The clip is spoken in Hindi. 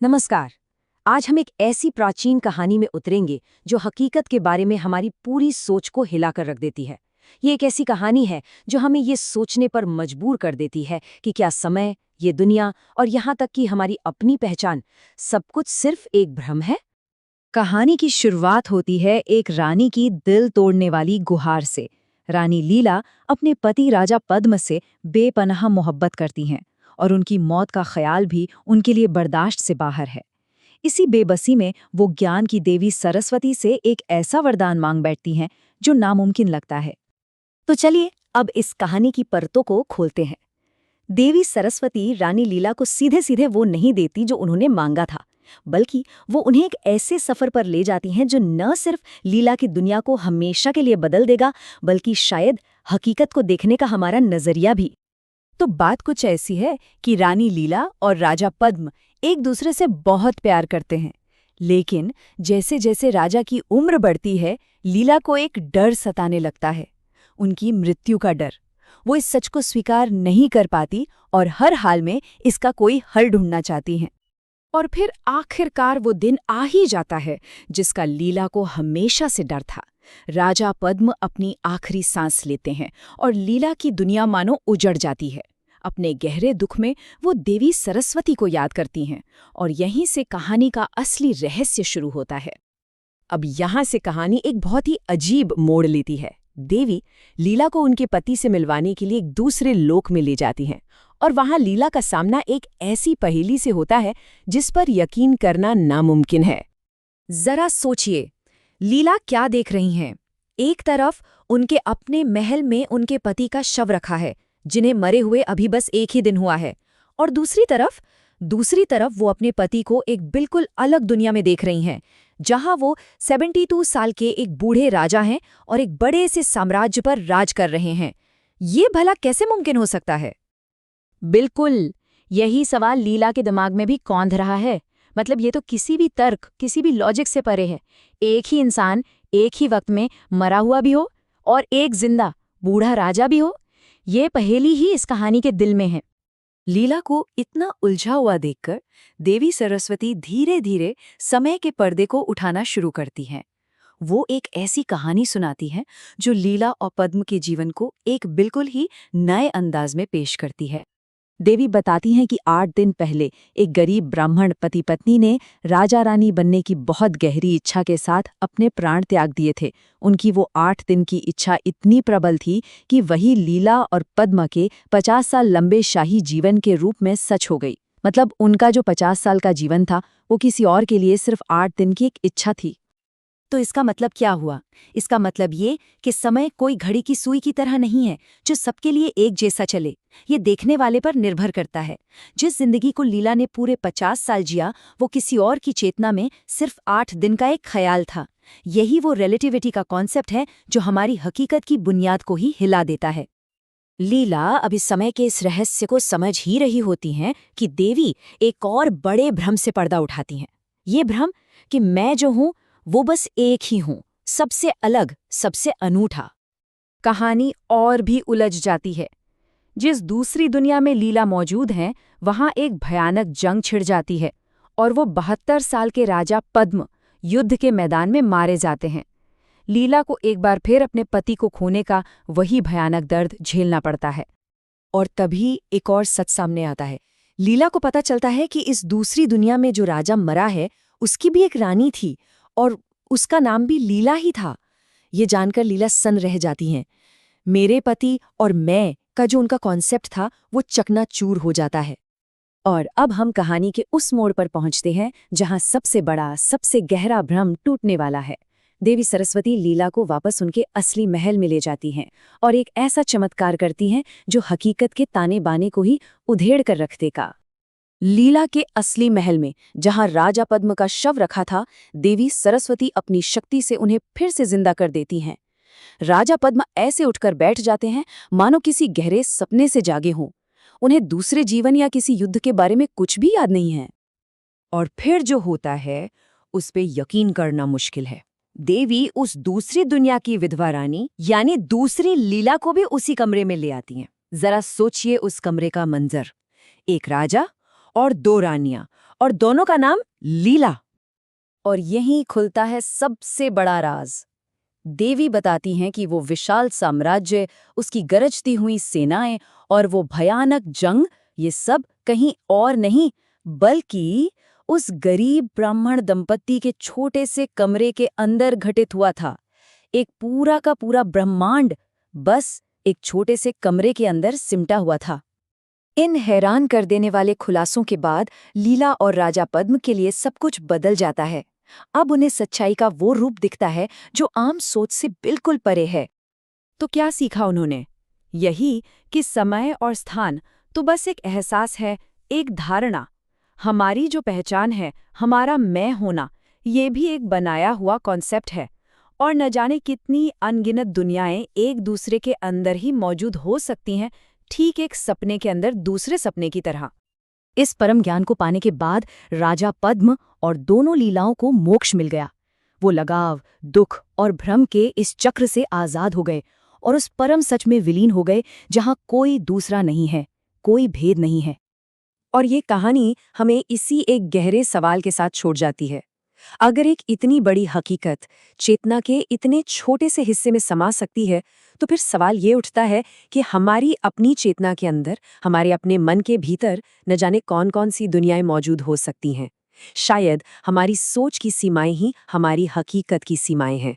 नमस्कार। आज हम एक ऐसी प्राचीन कहानी में उतरेंगे जो हकीकत के बारे में हमारी पूरी सोच को हिलाकर रख देती है। ये एक ऐसी कहानी है जो हमें ये सोचने पर मजबूर कर देती है कि क्या समय, ये दुनिया और यहाँ तक कि हमारी अपनी पहचान सब कुछ सिर्फ एक भ्रम है। कहानी की शुरुआत होती है एक रानी की दिल तोड़ने वाली गुहार से। रानी लीला अपने पति राजा पद्म से बेपनाह मोहब्बत करती हैं और उनकी मौत का ख्याल भी उनके लिए बर्दाश्त से बाहर है। इसी बेबसी में वो ज्ञान की देवी सरस्वती से एक ऐसा वरदान मांग बैठती हैं जो नामुमकिन लगता है। तो चलिए अब इस कहानी की परतों को खोलते हैं। देवी सरस्वती रानी लीला को सीधे सीधे वो नहीं देती जो उन्होंने मांगा था, बल्कि वो उन्हें एक ऐसे सफर पर ले जाती हैं जो न सिर्फ लीला की दुनिया को हमेशा के लिए बदल देगा, बल्कि शायद हकीकत को देखने का हमारा नजरिया भी। तो बात कुछ ऐसी है कि रानी लीला और राजा पद्म एक दूसरे से बहुत प्यार करते हैं, लेकिन जैसे जैसे राजा की उम्र बढ़ती है, लीला को एक डर सताने लगता है, उनकी मृत्यु का डर। वो इस सच को स्वीकार नहीं कर पाती और हर हाल में इसका कोई हल ढूंढना चाहती हैं। और फिर आखिरकार वो दिन आ ही जाता है जिसका लीला को हमेशा से डर था। राजा पद्म अपनी आखिरी सांस लेते हैं और लीला की दुनिया मानो उजड़ जाती है। अपने गहरे दुख में वो देवी सरस्वती को याद करती हैं और यहीं से कहानी का असली रहस्य शुरू होता है। अब यहाँ से कहानी एक बहुत ही अजीब मोड़ लेती है। देवी लीला को उनके पति से मिलवाने के लिए एक दूसरे लोक में ले जाती हैं और वहां लीला का सामना एक ऐसी पहेली से होता है जिस पर यकीन करना नामुमकिन है। जरा सोचिए, लीला क्या देख रही हैं? एक तरफ उनके अपने महल में उनके पति का शव रखा है, जिन्हें मरे हुए अभी बस एक ही दिन हुआ है, और दूसरी तरफ वो अपने पति को एक बिल्कुल अलग दुनिया में देख रही हैं, जहां वो 72 साल के एक बूढ़े राजा हैं और एक बड़े से साम्राज्य पर राज कर रहे हैं। ये भला कैसे मुमकिन हो सकता है? बिल्कुल, यही सवाल लीला के दिमाग में भी कौंध रहा है। मतलब ये तो किसी भी तर्क, किसी भी लॉजिक से परे है। एक ही इंसान एक ही वक्त में मरा हुआ भी हो और एक जिंदा बूढ़ा राजा भी हो। ये पहेली ही इस कहानी के दिल में है। लीला को इतना उलझा हुआ देखकर देवी सरस्वती धीरे धीरे समय के पर्दे को उठाना शुरू करती हैं। वो एक ऐसी कहानी सुनाती है जो लीला और पद्म के जीवन को एक बिल्कुल ही नए अंदाज में पेश करती है। देवी बताती हैं कि 8 दिन पहले एक गरीब ब्राह्मण पति पत्नी ने राजा रानी बनने की बहुत गहरी इच्छा के साथ अपने प्राण त्याग दिए थे। उनकी वो 8 दिन की इच्छा इतनी प्रबल थी कि वही लीला और पद्म के 50 साल लंबे शाही जीवन के रूप में सच हो गई। मतलब उनका जो 50 साल का जीवन था, वो किसी और के लिए सिर्फ 8 दिन की एक इच्छा थी। तो इसका मतलब क्या हुआ? इसका मतलब ये कि समय कोई घड़ी की सुई की तरह नहीं है जो सबके लिए एक जैसा चले। ये देखने वाले पर निर्भर करता है। जिस जिंदगी को लीला ने पूरे 50 साल जिया, वो किसी और की चेतना में सिर्फ 8 दिन का एक ख्याल था। यही वो रिलेटिविटी का कॉन्सेप्ट है जो हमारी हकीकत की बुनियाद को ही हिला देता है। लीला अभी समय के इस रहस्य को समझ ही रही होती हैं कि देवी एक और बड़े भ्रम से पर्दा उठाती हैं। ये भ्रम कि मैं जो हूं वो बस एक ही हूं, सबसे अलग, सबसे अनूठा। कहानी और भी उलझ जाती है। जिस दूसरी दुनिया में लीला मौजूद हैं, वहां एक भयानक जंग छिड़ जाती है और वो 72 साल के राजा पद्म युद्ध के मैदान में मारे जाते हैं। लीला को एक बार फिर अपने पति को खोने का वही भयानक दर्द झेलना पड़ता है। और तभी एक और सच सामने आता है। लीला को पता चलता है कि इस दूसरी दुनिया में जो राजा मरा है, उसकी भी एक रानी थी और उसका नाम भी लीला ही था। ये जानकर लीला सन्न रह जाती हैं। मेरे पति और मैं का जो उनका कॉन्सेप्ट था, वो चकनाचूर हो जाता है। और अब हम कहानी के उस मोड़ पर पहुंचते हैं जहां सबसे बड़ा, सबसे गहरा भ्रम टूटने वाला है। देवी सरस्वती लीला को वापस उनके असली महल में ले जाती हैं और एक ऐसा चमत्कार करती हैं जो हकीकत के ताने बाने को ही उधेड़ कर रख देगा। लीला के असली महल में, जहां राजा पद्म का शव रखा था, देवी सरस्वती अपनी शक्ति से उन्हें फिर से जिंदा कर देती हैं। राजा पद्म ऐसे उठकर बैठ जाते हैं मानो किसी गहरे सपने से जागे हों। उन्हें दूसरे जीवन या किसी युद्ध के बारे में कुछ भी याद नहीं है। और फिर जो होता है उस पे यकीन करना मुश्किल है। देवी उस दूसरी दुनिया की विधवा रानी यानी दूसरी लीला को भी उसी कमरे में ले आती हैं। जरा सोचिए उस कमरे का मंजर। एक राजा और 2 रानियां और दोनों का नाम लीला। और यहीं खुलता है सबसे बड़ा राज। देवी बताती हैं कि वो विशाल साम्राज्य, उसकी गरजती हुई सेनाएं और वो भयानक जंग, ये सब कहीं और नहीं बल्कि उस गरीब ब्राह्मण दंपत्ति के छोटे से कमरे के अंदर घटित हुआ था। एक पूरा का पूरा ब्रह्मांड बस एक छोटे से कमरे के अंदर सिमटा हुआ था। इन हैरान कर देने वाले खुलासों के बाद लीला और राजा पद्म के लिए सब कुछ बदल जाता है। अब उन्हें सच्चाई का वो रूप दिखता है जो आम सोच से बिल्कुल परे है। तो क्या सीखा उन्होंने? यही कि समय और स्थान तो बस एक एहसास है, एक धारणा। हमारी जो पहचान है, हमारा मैं होना, ये भी एक बनाया हुआ कॉन्सेप्ट है। और न जाने कितनी अनगिनत दुनियाएं एक दूसरे के अंदर ही मौजूद हो सकती हैं, ठीक एक सपने के अंदर दूसरे सपने की तरह। इस परम ज्ञान को पाने के बाद राजा पद्म और दोनों लीलाओं को मोक्ष मिल गया। वो लगाव, दुख और भ्रम के इस चक्र से आजाद हो गए और उस परम सच में विलीन हो गए जहां कोई दूसरा नहीं है, कोई भेद नहीं है। और ये कहानी हमें इसी एक गहरे सवाल के साथ छोड़ जाती है। अगर एक इतनी बड़ी हकीकत चेतना के इतने छोटे से हिस्से में समा सकती है, तो फिर सवाल ये उठता है कि हमारी अपनी चेतना के अंदर, हमारे अपने मन के भीतर न जाने कौन-कौन सी दुनियाएं मौजूद हो सकती हैं। शायद हमारी सोच की सीमाएं ही हमारी हकीकत की सीमाएं हैं।